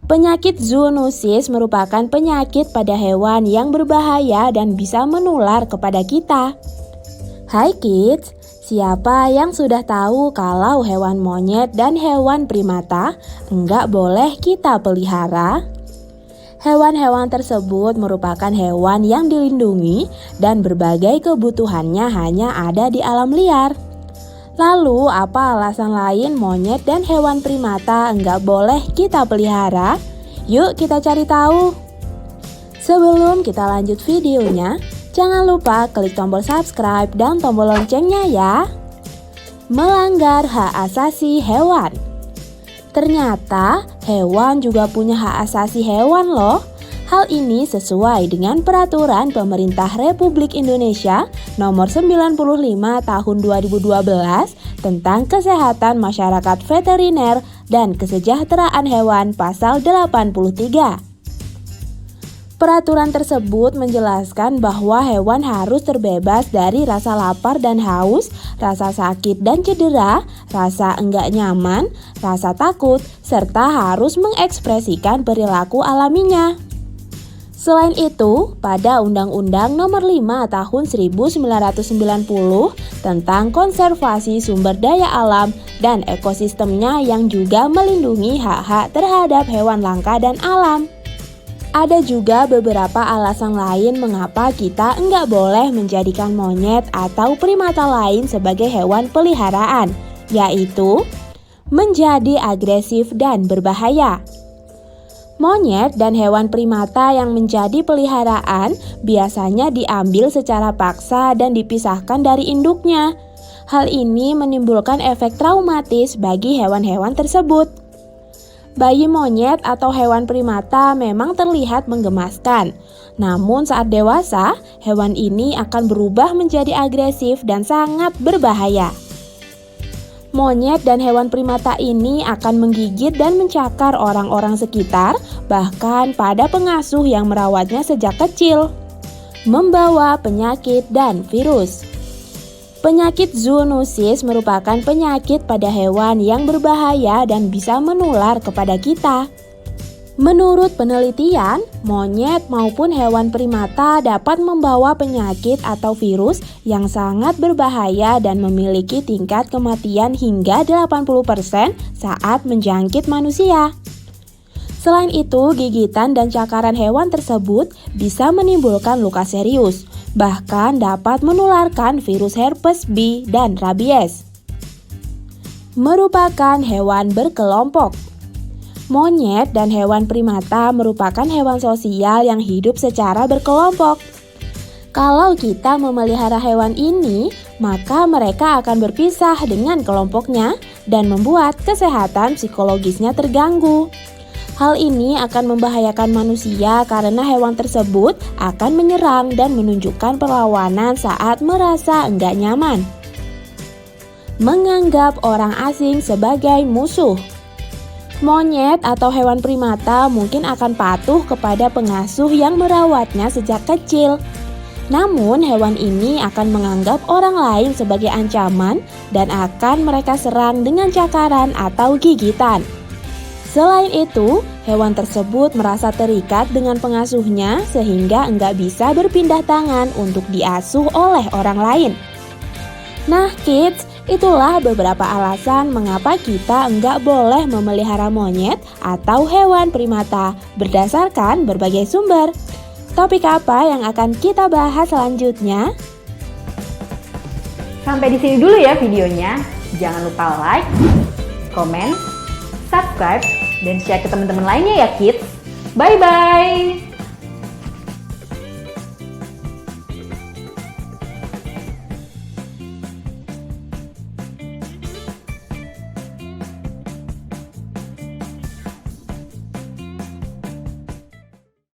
Penyakit zoonosis merupakan penyakit pada hewan yang berbahaya dan bisa menular kepada kita. Hai kids, siapa yang sudah tahu kalau hewan monyet dan hewan primata enggak boleh kita pelihara? Hewan-hewan tersebut merupakan hewan yang dilindungi dan berbagai kebutuhannya hanya ada di alam liar. Lalu, apa alasan lain monyet dan hewan primata enggak boleh kita pelihara? Yuk kita cari tahu. Sebelum kita lanjut videonya, jangan lupa klik tombol subscribe dan tombol loncengnya ya. Melanggar hak asasi hewan. Ternyata hewan juga punya hak asasi hewan loh. Hal ini sesuai dengan peraturan Pemerintah Republik Indonesia nomor 95 tahun 2012 tentang kesehatan masyarakat veteriner dan kesejahteraan hewan pasal 83. Peraturan tersebut menjelaskan bahwa hewan harus terbebas dari rasa lapar dan haus, rasa sakit dan cedera, rasa enggak nyaman, rasa takut, serta harus mengekspresikan perilaku alaminya. Selain itu, pada Undang-Undang Nomor 5 Tahun 1990 tentang konservasi sumber daya alam dan ekosistemnya yang juga melindungi hak-hak terhadap hewan langka dan alam. Ada juga beberapa alasan lain mengapa kita enggak boleh menjadikan monyet atau primata lain sebagai hewan peliharaan, yaitu menjadi agresif dan berbahaya. Monyet dan hewan primata yang menjadi peliharaan biasanya diambil secara paksa dan dipisahkan dari induknya. Hal ini menimbulkan efek traumatis bagi hewan-hewan tersebut. Bayi monyet atau hewan primata memang terlihat menggemaskan. Namun saat dewasa, hewan ini akan berubah menjadi agresif dan sangat berbahaya. Monyet dan hewan primata ini akan menggigit dan mencakar orang-orang sekitar, bahkan pada pengasuh yang merawatnya sejak kecil, membawa penyakit dan virus. Penyakit zoonosis merupakan penyakit pada hewan yang berbahaya dan bisa menular kepada kita. Menurut penelitian, monyet maupun hewan primata dapat membawa penyakit atau virus yang sangat berbahaya dan memiliki tingkat kematian hingga 80% saat menjangkit manusia. Selain itu, gigitan dan cakaran hewan tersebut bisa menimbulkan luka serius, bahkan dapat menularkan virus herpes B dan rabies. Merupakan hewan berkelompok. Monyet dan hewan primata merupakan hewan sosial yang hidup secara berkelompok. Kalau kita memelihara hewan ini, maka mereka akan berpisah dengan kelompoknya dan membuat kesehatan psikologisnya terganggu. Hal ini akan membahayakan manusia karena hewan tersebut akan menyerang dan menunjukkan perlawanan saat merasa enggak nyaman. Menganggap orang asing sebagai musuh. Monyet atau hewan primata mungkin akan patuh kepada pengasuh yang merawatnya sejak kecil. Namun hewan ini akan menganggap orang lain sebagai ancaman dan akan mereka serang dengan cakaran atau gigitan. Selain itu, hewan tersebut merasa terikat dengan pengasuhnya sehingga enggak bisa berpindah tangan untuk diasuh oleh orang lain. Nah kids, itulah beberapa alasan mengapa kita enggak boleh memelihara monyet atau hewan primata berdasarkan berbagai sumber. Topik apa yang akan kita bahas selanjutnya? Sampai di sini dulu ya videonya. Jangan lupa like, komen, subscribe, dan share ke teman-teman lainnya ya kids. Bye-bye!